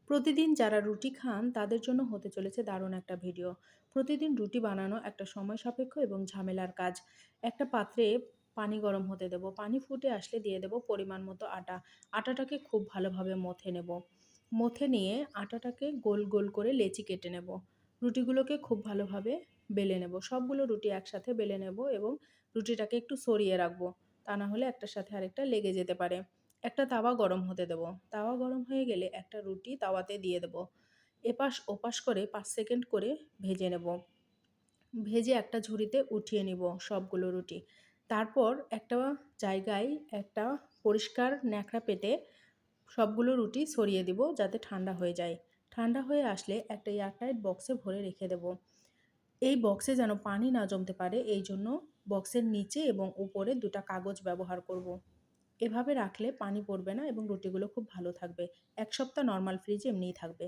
প্রতিদিন যারা রুটি খান তাদের জন্য হতে চলেছে দারুণ একটা ভিডিও। প্রতিদিন রুটি বানানো একটা সময় সাপেক্ষ এবং ঝামেলার কাজ। একটা পাত্রে পানি গরম হতে দেব। পানি ফুটে আসলে দিয়ে দেব পরিমাণ মতো আটা। আটাটাকে খুব ভালোভাবে মথে নেব। মথে নিয়ে আটাটাকে গোল, গোল করে লেচি কেটে নেব। রুটিগুলোকে খুব ভালোভাবে বেলে নেব। সবগুলো রুটি একসাথে বেলে নেব এবং রুটিটাকে একটু সরিয়ে রাখবো। তা না হলে একটার সাথে আরেকটা লেগে যেতে পারে। একটা তাওয়া গরম হতে দেব। তাওয়া গরম হয়ে গেলে একটা রুটি তাওয়াতে দিয়ে দেব। এপাশ ওপাশ করে ৫ সেকেন্ড করে ভেজে নেব। ভেজে একটা ঝুড়িতে উঠিয়ে নিব সবগুলো রুটি। তারপর একটা জায়গায় একটা পরিষ্কার ন্যাকড়া পেতে সবগুলো রুটি ছড়িয়ে দিব যাতে ঠান্ডা হয়ে যায়। ঠান্ডা হয়ে আসলে একটা এয়ারটাইট বক্সে ভরে রেখে দেব। এই বক্সে যেন পানি না জমতে পারে এইজন্য বক্সের নিচে এবং উপরে ২ টা কাগজ ব্যবহার করব। এভাবে রাখলে পানি পড়বে না এবং রুটিগুলো খুব ভালো থাকবে। ১ সপ্তাহ নরমাল ফ্রিজে এমনিই থাকবে।